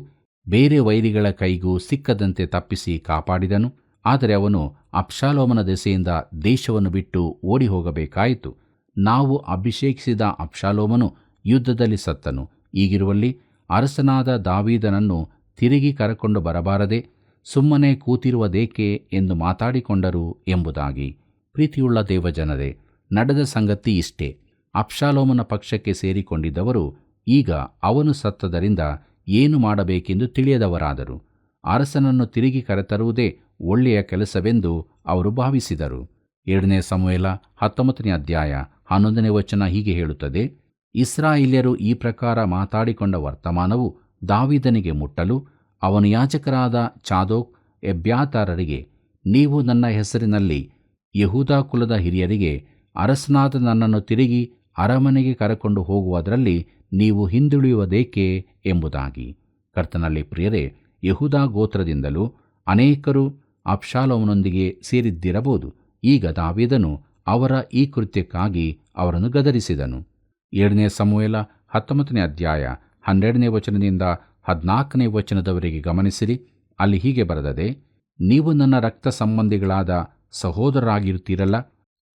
ಬೇರೆ ವೈರಿಗಳ ಕೈಗೂ ಸಿಕ್ಕದಂತೆ ತಪ್ಪಿಸಿ ಕಾಪಾಡಿದನು. ಆದರೆ ಅವನು ಅಬ್ಷಾಲೋಮನ ದೆಸೆಯಿಂದ ದೇಶವನ್ನು ಬಿಟ್ಟು ಓಡಿ ಹೋಗಬೇಕಾಯಿತು. ನಾವು ಅಭಿಷೇಕಿಸಿದ ಅಬ್ಷಾಲೋಮನು ಯುದ್ಧದಲ್ಲಿ ಸತ್ತನು. ಈಗಿರುವಲ್ಲಿ ಅರಸನಾದ ದಾವೀದನನ್ನು ತಿರುಗಿ ಕರಕೊಂಡು ಬರಬಾರದೆ ಸುಮ್ಮನೆ ಕೂತಿರುವುದೇಕೆ ಎಂದು ಮಾತಾಡಿಕೊಂಡರು ಎಂಬುದಾಗಿ. ಪ್ರೀತಿಯುಳ್ಳ ದೇವಜನರೇ, ನಡೆದ ಸಂಗತಿ ಇಷ್ಟೇ. ಅಬ್ಷಾಲೋಮನ ಪಕ್ಷಕ್ಕೆ ಸೇರಿಕೊಂಡಿದ್ದವರು ಈಗ ಅವನು ಸತ್ತದರಿಂದ ಏನು ಮಾಡಬೇಕೆಂದು ತಿಳಿಯದವರಾದರು. ಅರಸನನ್ನು ತಿರುಗಿ ಕರೆತರುವುದೇ ಒಳ್ಳೆಯ ಕೆಲಸವೆಂದು ಅವರು ಭಾವಿಸಿದರು. 2 ಸಮುವೇಲ 19 ಅಧ್ಯಾಯ 11 ವಚನ ಹೀಗೆ ಹೇಳುತ್ತದೆ: ಇಸ್ರಾಯೇಲ್ಯರು ಈ ಪ್ರಕಾರ ಮಾತಾಡಿಕೊಂಡ ವರ್ತಮಾನವು ದಾವೀದನಿಗೆ ಮುಟ್ಟಲು ಅವನ ಯಾಜಕರಾದ ಚಾದೋಕ್, ಎಬ್ಯಾತಾರರಿಗೆ, ನೀವು ನನ್ನ ಹೆಸರಿನಲ್ಲಿ ಯೆಹೂದ ಕುಲದ ಹಿರಿಯರಿಗೆ ಅರಸನಾದ ನನ್ನನ್ನು ತಿರುಗಿ ಅರಮನೆಗೆ ಕರೆಕೊಂಡು ಹೋಗುವುದರಲ್ಲಿ ನೀವು ಹಿಂದುಳಿಯುವುದೇಕೆ ಎಂಬುದಾಗಿ. ಕರ್ತನಲ್ಲಿ ಪ್ರಿಯರೇ, ಯೆಹೂದ ಗೋತ್ರದಿಂದಲೂ ಅನೇಕರು ಅಬ್ಷಾಲೋಮನೊಂದಿಗೆ ಸೇರಿದ್ದಿರಬಹುದು. ಈಗ ದಾವೀದನು ಅವರ ಈ ಕೃತ್ಯಕ್ಕಾಗಿ ಅವರನ್ನು ಗದರಿಸಿದನು. 2 ಸಮುವೇಲ 19ನೇ ಅಧ್ಯಾಯ 12ನೇ ವಚನದಿಂದ 14ನೇ ವಚನದವರೆಗೆ ಗಮನಿಸಿರಿ. ಅಲ್ಲಿ ಹೀಗೆ ಬರೆದದೆ, ನೀವು ನನ್ನ ರಕ್ತ ಸಂಬಂಧಿಗಳಾದ ಸಹೋದರರಾಗಿರುತ್ತೀರಲ್ಲ,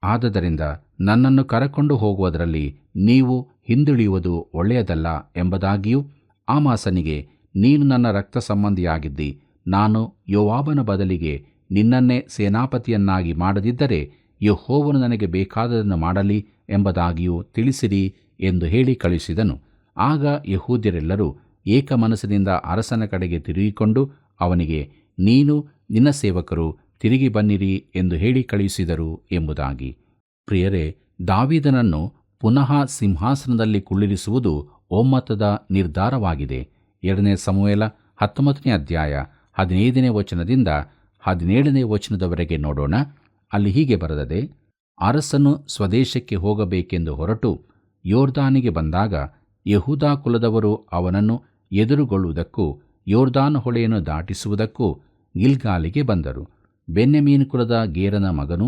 ಆದದರಿಂದ ನನ್ನನ್ನು ಕರೆಕೊಂಡು ಹೋಗುವುದರಲ್ಲಿ ನೀವು ಹಿಂದುಳಿಯುವುದು ಒಳ್ಳೆಯದಲ್ಲ ಎಂಬುದಾಗಿಯೂ, ಆಮಾಸನಿಗೆ, ನೀನು ನನ್ನ ರಕ್ತ ಸಂಬಂಧಿಯಾಗಿದ್ದಿ, ನಾನು ಯೋವಾಬನ ಬದಲಿಗೆ ನಿನ್ನನ್ನೇ ಸೇನಾಪತಿಯನ್ನಾಗಿ ಮಾಡದಿದ್ದರೆ ಯೆಹೋವನು ನನಗೆ ಬೇಕಾದದನ್ನು ಮಾಡಲಿ ಎಂಬುದಾಗಿಯೂ ತಿಳಿಸಿರಿ ಎಂದು ಹೇಳಿ ಕಳುಹಿಸಿದನು. ಆಗ ಯೆಹೂದ್ಯರೆಲ್ಲರೂ ಏಕ ಮನಸ್ಸಿನಿಂದ ಅರಸನ ಕಡೆಗೆ ತಿರುಗಿಕೊಂಡು ಅವನಿಗೆ, ನೀನು ನಿನ್ನ ಸೇವಕರು ತಿರುಗಿ ಬನ್ನಿರಿ ಎಂದು ಹೇಳಿ ಕಳುಹಿಸಿದರು ಎಂಬುದಾಗಿ. ಪ್ರಿಯರೇ, ದಾವೀದನನ್ನು ಪುನಃ ಸಿಂಹಾಸನದಲ್ಲಿ ಕುಳ್ಳಿರಿಸುವುದು ಒಮ್ಮತದ ನಿರ್ಧಾರವಾಗಿದೆ. 2 ಸಮುವೇಲ 19ನೇ ಅಧ್ಯಾಯ 15ನೇ ವಚನದಿಂದ 17ನೇ ವಚನದವರೆಗೆ ನೋಡೋಣ. ಅಲ್ಲಿ ಹೀಗೆ ಬರೆದದೆ, ಅರಸನು ಸ್ವದೇಶಕ್ಕೆ ಹೋಗಬೇಕೆಂದು ಹೊರಟು ಯೋರ್ದಾನಿಗೆ ಬಂದಾಗ ಯೆಹೂದ ಕುಲದವರು ಅವನನ್ನು ಎದುರುಗೊಳ್ಳುವುದಕ್ಕೂ ಯೋರ್ದಾನ್ ಹೊಳೆಯನ್ನು ದಾಟಿಸುವುದಕ್ಕೂ ಗಿಲ್ಗಾಲಿಗೆ ಬಂದರು. ಬೆನ್ಯಾಮೀನ್ ಕುಲದ ಗೇರನ ಮಗನೂ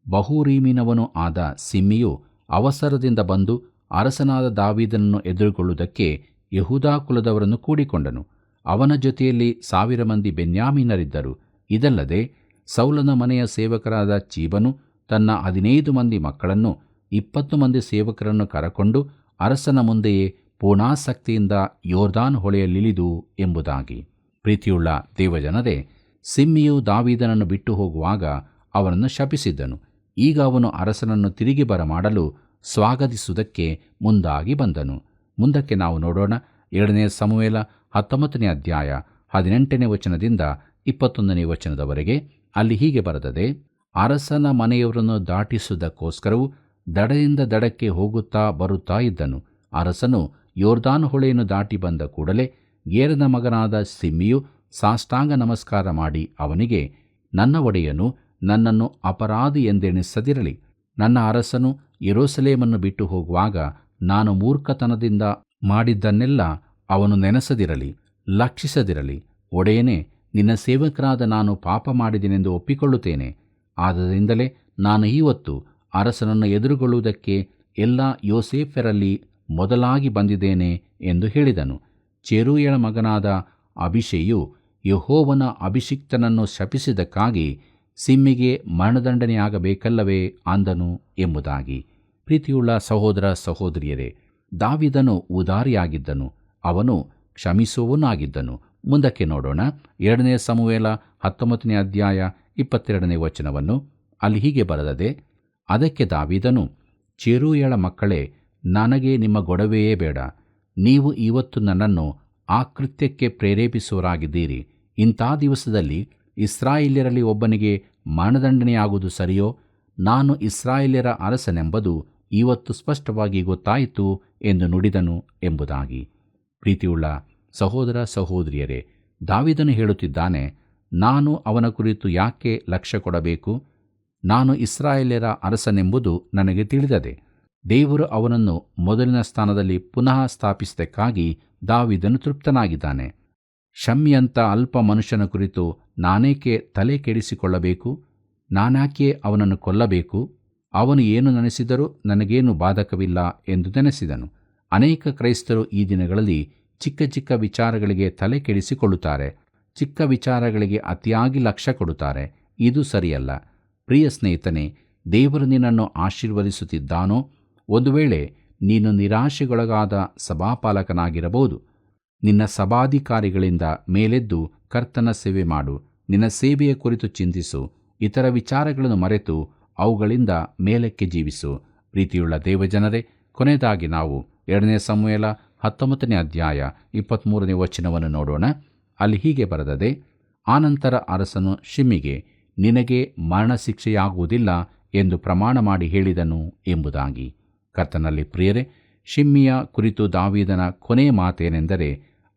ಬಹುರೀಮಿನವನೂ ಆದ ಸಿಮ್ಮಿಯು ಅವಸರದಿಂದ ಬಂದು ಅರಸನಾದ ದಾವೀದನನ್ನು ಎದುರುಗೊಳ್ಳುವುದಕ್ಕೆ ಯೆಹೂದ ಕುಲದವರನ್ನು ಕೂಡಿಕೊಂಡನು. ಅವನ ಜೊತೆಯಲ್ಲಿ 1000 ಮಂದಿ ಬೆನ್ಯಾಮೀನರಿದ್ದರು. ಇದಲ್ಲದೆ ಸೌಲನ ಮನೆಯ ಸೇವಕರಾದ ಚೀಬನು ತನ್ನ 15 ಮಂದಿ ಮಕ್ಕಳನ್ನು 20 ಮಂದಿ ಸೇವಕರನ್ನು ಕರಕೊಂಡು ಅರಸನ ಮುಂದೆಯೇ ಪೂರ್ಣಾಸಕ್ತಿಯಿಂದ ಯೋರ್ದಾನ್ ಹೊಳೆಯಲ್ಲಿಳಿದು ಎಂಬುದಾಗಿ. ಪ್ರೀತಿಯುಳ್ಳ ದೇವಜನರೇ, ಸಿಮ್ಮಿಯು ದಾವೀದನನ್ನು ಬಿಟ್ಟು ಹೋಗುವಾಗ ಅವನನ್ನು ಶಪಿಸಿದ್ದನು. ಈಗ ಅವನು ಅರಸನನ್ನು ತಿರುಗಿ ಬರಮಾಡಲು ಸ್ವಾಗತಿಸುವುದಕ್ಕೆ ಮುಂದಾಗಿ ಬಂದನು. ಮುಂದಕ್ಕೆ ನಾವು ನೋಡೋಣ. 2 ಸಮುವೇಲ 19ನೇ ಅಧ್ಯಾಯ 18ನೇ ವಚನದಿಂದ 21ನೇ ವಚನದವರೆಗೆ. ಅಲ್ಲಿ ಹೀಗೆ ಬರೆದದೆ, ಅರಸನ ಮನೆಯವರನ್ನು ದಾಟಿಸುವುದಕ್ಕೋಸ್ಕರವು ದಡದಿಂದ ದಡಕ್ಕೆ ಹೋಗುತ್ತಾ ಬರುತ್ತಾ ಇದ್ದನು. ಅರಸನು ಯೋರ್ದಾನ್ ಹೊಳೆಯನ್ನು ದಾಟಿ ಬಂದ ಕೂಡಲೇ ಗೇರನ ಮಗನಾದ ಸಿಮ್ಮಿಯು ಸಾಷ್ಟಾಂಗ ನಮಸ್ಕಾರ ಮಾಡಿ ಅವನಿಗೆ, ನನ್ನ ಒಡೆಯನು ನನ್ನನ್ನು ಅಪರಾಧಿ ಎಂದೆಣಿಸದಿರಲಿ. ನನ್ನ ಅರಸನು ಯೆರೂಸಲೇಮನ್ನು ಬಿಟ್ಟು ಹೋಗುವಾಗ ನಾನು ಮೂರ್ಖತನದಿಂದ ಮಾಡಿದ್ದನ್ನೆಲ್ಲ ಅವನು ನೆನೆಸದಿರಲಿ, ಲಕ್ಷಿಸದಿರಲಿ. ಒಡೆಯನೇ, ನಿನ್ನ ಸೇವಕರಾದ ನಾನು ಪಾಪ ಮಾಡಿದೆನೆಂದು ಒಪ್ಪಿಕೊಳ್ಳುತ್ತೇನೆ. ಆದ್ದರಿಂದಲೇ ನಾನು ಇವತ್ತು ಅರಸನನ್ನು ಎದುರುಗೊಳ್ಳುವುದಕ್ಕೆ ಎಲ್ಲ ಯೋಸೇಫರಲ್ಲಿ ಮೊದಲಾಗಿ ಬಂದಿದ್ದೇನೆ ಎಂದು ಹೇಳಿದನು. ಚೆರೂಯಳ ಮಗನಾದ ಅಭಿಷೇಯು ಯೆಹೋವನ ಅಭಿಷಿಕ್ತನನ್ನು ಶಪಿಸಿದ್ದಕ್ಕಾಗಿ ಸಿಮ್ಮಿಗೆ ಮರಣದಂಡನೆಯಾಗಬೇಕಲ್ಲವೇ ಅಂದನು ಎಂಬುದಾಗಿ. ಪ್ರೀತಿಯುಳ್ಳ ಸಹೋದರ ಸಹೋದರಿಯರೇ, ದಾವೀದನು ಉದಾರಿಯಾಗಿದ್ದನು, ಅವನು ಕ್ಷಮಿಸುವವನಾಗಿದ್ದನು. ಮುಂದಕ್ಕೆ ನೋಡೋಣ. 2 ಸಮುವೇಲ 19ನೇ ಅಧ್ಯಾಯ 22ನೇ ವಚನವನ್ನು. ಅಲ್ಲಿ ಹೀಗೆ ಬರೆದದೆ, ಅದಕ್ಕೆ ದಾವೀದನು, ಚೆರೂಯಳ ಮಕ್ಕಳೇ, ನನಗೆ ನಿಮ್ಮ ಗೊಡವೆಯೇ ಬೇಡ. ನೀವು ಇವತ್ತು ನನ್ನನ್ನು ಆ ಕೃತ್ಯಕ್ಕೆ ಪ್ರೇರೇಪಿಸುವರಾಗಿದ್ದೀರಿ. ಇಂಥ ದಿವಸದಲ್ಲಿ ಇಸ್ರಾಯೇಲ್ಯರಲ್ಲಿ ಒಬ್ಬನಿಗೆ ಮರಣದಂಡನೆಯಾಗುವುದು ಸರಿಯೋ? ನಾನು ಇಸ್ರಾಯೇಲ್ಯರ ಅರಸನೆಂಬುದು ಇವತ್ತು ಸ್ಪಷ್ಟವಾಗಿ ಗೊತ್ತಾಯಿತು ಎಂದು ನುಡಿದನು ಎಂಬುದಾಗಿ. ಪ್ರೀತಿಯುಳ್ಳ ಸಹೋದರ ಸಹೋದರಿಯರೇ, ದಾವೀದನು ಹೇಳುತ್ತಿದ್ದಾನೆ, ನಾನು ಅವನ ಕುರಿತು ಯಾಕೆ ಲಕ್ಷ್ಯ ಕೊಡಬೇಕು? ನಾನು ಇಸ್ರಾಯೇಲ್ಯರ ಅರಸನೆಂಬುದು ನನಗೆ ತಿಳಿದದೆ. ದೇವರು ಅವನನ್ನು ಮೊದಲಿನ ಸ್ಥಾನದಲ್ಲಿ ಪುನಃ ಸ್ಥಾಪಿಸಿದ್ದಕ್ಕಾಗಿ ದಾವೀದನು ತೃಪ್ತನಾಗಿದ್ದಾನೆ. ಶಮ್ಮಿಯಂಥ ಅಲ್ಪ ಮನುಷ್ಯನ ಕುರಿತು ನಾನೇಕೆ ತಲೆ ಕೆಡಿಸಿಕೊಳ್ಳಬೇಕು? ನಾನ್ಯಾಕೆ ಅವನನ್ನು ಕೊಲ್ಲಬೇಕು? ಅವನು ಏನು ನೆನೆಸಿದರೂ ನನಗೇನು ಬಾಧಕವಿಲ್ಲ ಎಂದು ನೆನೆಸಿದನು. ಅನೇಕ ಕ್ರೈಸ್ತರು ಈ ದಿನಗಳಲ್ಲಿ ಚಿಕ್ಕ ಚಿಕ್ಕ ವಿಚಾರಗಳಿಗೆ ತಲೆ ಕೆಡಿಸಿಕೊಳ್ಳುತ್ತಾರೆ. ಚಿಕ್ಕ ವಿಚಾರಗಳಿಗೆ ಅತಿಯಾಗಿ ಲಕ್ಷ್ಯ ಕೊಡುತ್ತಾರೆ. ಇದು ಸರಿಯಲ್ಲ. ಪ್ರಿಯ ಸ್ನೇಹಿತನೇ, ದೇವರು ನಿನ್ನನ್ನು ಆಶೀರ್ವದಿಸುತ್ತಿದ್ದಾನೋ? ಒಂದು ವೇಳೆ ನೀನು ನಿರಾಶೆಗೊಳಗಾದ ಸಭಾಪಾಲಕನಾಗಿರಬಹುದು. ನಿನ್ನ ಸಭಾಧಿಕಾರಿಗಳಿಂದ ಮೇಲೆದ್ದು ಕರ್ತನ ಸೇವೆ ಮಾಡು. ನಿನ್ನ ಸೇವೆಯ ಕುರಿತು ಚಿಂತಿಸು. ಇತರ ವಿಚಾರಗಳನ್ನು ಮರೆತು ಅವುಗಳಿಂದ ಮೇಲಕ್ಕೆ ಜೀವಿಸು. ಪ್ರೀತಿಯುಳ್ಳ ದೇವಜನರೇ, ಕೊನೆಯದಾಗಿ ನಾವು 2 ಸಮುವೇಲ 19ನೇ ಅಧ್ಯಾಯ 23ನೇ ವಚನವನ್ನು ನೋಡೋಣ. ಅಲ್ಲಿ ಹೀಗೆ ಬರೆದದೆ, ಆನಂತರ ಅರಸನು ಶಿಮ್ಮಿಗೆ, ನಿನಗೆ ಮರಣಶಿಕ್ಷೆಯಾಗುವುದಿಲ್ಲ ಎಂದು ಪ್ರಮಾಣ ಮಾಡಿ ಹೇಳಿದನು ಎಂಬುದಾಗಿ. ಕರ್ತನಲ್ಲಿ ಪ್ರಿಯರೇ, ಶಿಮ್ಮಿಯ ಕುರಿತು ದಾವೀದನ ಕೊನೆಯ ಮಾತೇನೆಂದರೆ,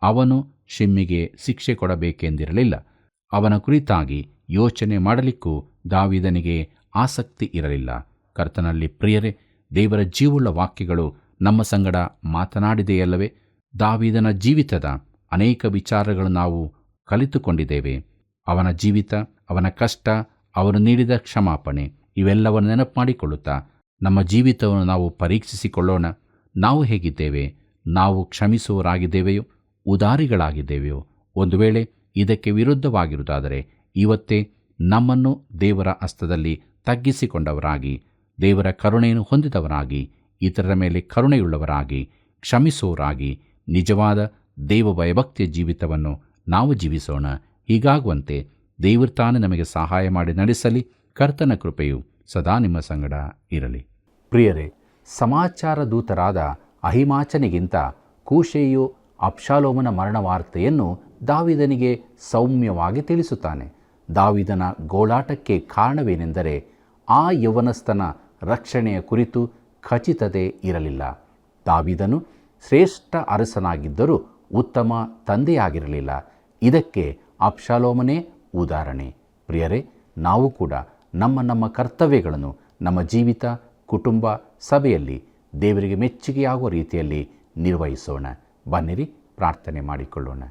ಅವನು ಶಿಮ್ಮಿಗೆ ಶಿಕ್ಷೆ ಕೊಡಬೇಕೆಂದಿರಲಿಲ್ಲ. ಅವನ ಕುರಿತಾಗಿ ಯೋಚನೆ ಮಾಡಲಿಕ್ಕೂ ದಾವೀದನಿಗೆ ಆಸಕ್ತಿ ಇರಲಿಲ್ಲ. ಕರ್ತನಲ್ಲಿ ಪ್ರಿಯರೇ, ದೇವರ ಜೀವುಳ್ಳ ವಾಕ್ಯಗಳು ನಮ್ಮ ಸಂಗಡ ಮಾತನಾಡಿದೆಯಲ್ಲವೇ? ದಾವೀದನ ಜೀವಿತದ ಅನೇಕ ವಿಚಾರಗಳು ನಾವು ಕಲಿತುಕೊಂಡಿದ್ದೇವೆ. ಅವನ ಜೀವಿತ, ಅವನ ಕಷ್ಟ, ಅವನು ನೀಡಿದ ಕ್ಷಮಾಪಣೆ ಇವೆಲ್ಲವನ್ನು ನೆನಪು ಮಾಡಿಕೊಳ್ಳುತ್ತಾ ನಮ್ಮ ಜೀವಿತವನ್ನು ನಾವು ಪರೀಕ್ಷಿಸಿಕೊಳ್ಳೋಣ. ನಾವು ಹೇಗಿದ್ದೇವೆ? ನಾವು ಕ್ಷಮಿಸುವವರಾಗಿದ್ದೇವೆಯೋ? ಉದಾರಿಗಳಾಗಿದ್ದೇವೆಯೋ? ಒಂದು ವೇಳೆ ಇದಕ್ಕೆ ವಿರುದ್ಧವಾಗಿರುವುದಾದರೆ ಇವತ್ತೇ ನಮ್ಮನ್ನು ದೇವರ ಹಸ್ತದಲ್ಲಿ ತಗ್ಗಿಸಿಕೊಂಡವರಾಗಿ, ದೇವರ ಕರುಣೆಯನ್ನು ಹೊಂದಿದವರಾಗಿ, ಇತರರ ಮೇಲೆ ಕರುಣೆಯುಳ್ಳವರಾಗಿ, ಕ್ಷಮಿಸುವವರಾಗಿ, ನಿಜವಾದ ದೇವ ಭಯಭಕ್ತಿಯ ಜೀವಿತವನ್ನು ನಾವು ಜೀವಿಸೋಣ. ಹೀಗಾಗುವಂತೆ ದೇವರು ತಾನೇ ನಮಗೆ ಸಹಾಯ ಮಾಡಿ ನಡೆಸಲಿ. ಕರ್ತನ ಕೃಪೆಯು ಸದಾ ನಿಮ್ಮ ಸಂಗಡ ಇರಲಿ. ಪ್ರಿಯರೇ, ಸಮಾಚಾರ ದೂತರಾದ ಅಹಿಮಾಚನಿಗಿಂತ ಕೂಷೆಯು ಅಬ್ಷಾಲೋಮನ ಮರಣ ವಾರ್ತೆಯನ್ನು ದಾವೀದನಿಗೆ ಸೌಮ್ಯವಾಗಿ ತಿಳಿಸುತ್ತಾನೆ. ದಾವೀದನ ಗೋಳಾಟಕ್ಕೆ ಕಾರಣವೇನೆಂದರೆ ಆ ಯೌವನಸ್ಥನ ರಕ್ಷಣೆಯ ಕುರಿತು ಖಚಿತತೆ ಇರಲಿಲ್ಲ. ದಾವೀದನು ಶ್ರೇಷ್ಠ ಅರಸನಾಗಿದ್ದರೂ ಉತ್ತಮ ತಂದೆಯಾಗಿರಲಿಲ್ಲ. ಇದಕ್ಕೆ ಅಬ್ಷಾಲೋಮನೇ ಉದಾಹರಣೆ. ಪ್ರಿಯರೇ, ನಾವು ಕೂಡ ನಮ್ಮ ಕರ್ತವ್ಯಗಳನ್ನು ನಮ್ಮ ಜೀವಿತ, ಕುಟುಂಬ, ಸಭೆಯಲ್ಲಿ ದೇವರಿಗೆ ಮೆಚ್ಚುಗೆಯಾಗುವ ರೀತಿಯಲ್ಲಿ ನಿರ್ವಹಿಸೋಣ. ಬನ್ನಿರಿ, ಪ್ರಾರ್ಥನೆ ಮಾಡಿಕೊಳ್ಳೋಣ.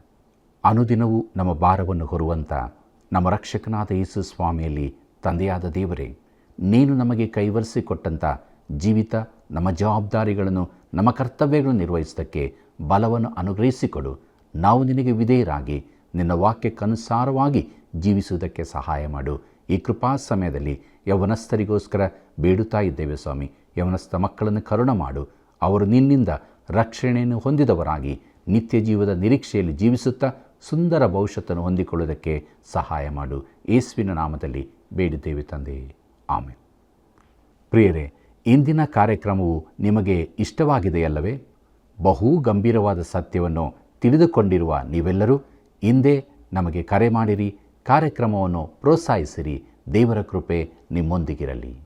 ಅನುದಿನವೂ ನಮ್ಮ ಭಾರವನ್ನು ಹೊರುವಂಥ ನಮ್ಮ ರಕ್ಷಕನಾದ ಯೇಸು ಸ್ವಾಮಿಯಲ್ಲಿ ತಂದೆಯಾದ ದೇವರೇ, ನೀನು ನಮಗೆ ಕೈವರಿಸಿಕೊಟ್ಟಂಥ ಜೀವಿತ, ನಮ್ಮ ಜವಾಬ್ದಾರಿಗಳನ್ನು, ನಮ್ಮ ಕರ್ತವ್ಯಗಳನ್ನು ನಿರ್ವಹಿಸೋದಕ್ಕೆ ಬಲವನ್ನು ಅನುಗ್ರಹಿಸಿಕೊಡು. ನಾವು ನಿನಗೆ ವಿಧೇಯರಾಗಿ ನಿನ್ನ ವಾಕ್ಯಕ್ಕನುಸಾರವಾಗಿ ಜೀವಿಸುವುದಕ್ಕೆ ಸಹಾಯ ಮಾಡು. ಈ ಕೃಪಾ ಸಮಯದಲ್ಲಿ ಯೌವನಸ್ಥರಿಗೋಸ್ಕರ ಬೇಡುತ್ತಾ ಇದ್ದೇವೆ ಸ್ವಾಮಿ. ಯೌವನಸ್ಥ ಮಕ್ಕಳನ್ನು ಕರುಣ ಮಾಡು. ಅವರು ನಿನ್ನಿಂದ ರಕ್ಷಣೆಯನ್ನು ಹೊಂದಿದವರಾಗಿ ನಿತ್ಯ ಜೀವದ ನಿರೀಕ್ಷೆಯಲ್ಲಿ ಜೀವಿಸುತ್ತಾ ಸುಂದರ ಭವಿಷ್ಯತ್ತನ್ನು ಹೊಂದಿಕೊಳ್ಳುವುದಕ್ಕೆ ಸಹಾಯ ಮಾಡು. ಯೇಸುವಿನ ನಾಮದಲ್ಲಿ ಬೇಡಿದ್ದೇವೆ ತಂದೆಯೇ, ಆಮೆನ್. ಪ್ರಿಯರೇ, ಇಂದಿನ ಕಾರ್ಯಕ್ರಮವು ನಿಮಗೆ ಇಷ್ಟವಾಗಿದೆಯಲ್ಲವೇ? ಬಹು ಗಂಭೀರವಾದ ಸತ್ಯವನ್ನು ತಿಳಿದುಕೊಂಡಿರುವ ನೀವೆಲ್ಲರೂ ಹಿಂದೆ ನಮಗೆ ಕರೆ ಮಾಡಿರಿ, ಕಾರ್ಯಕ್ರಮವನ್ನು ಪ್ರೋತ್ಸಾಹಿಸಿರಿ. ದೇವರ ಕೃಪೆ ನಿಮ್ಮೊಂದಿಗಿರಲಿ.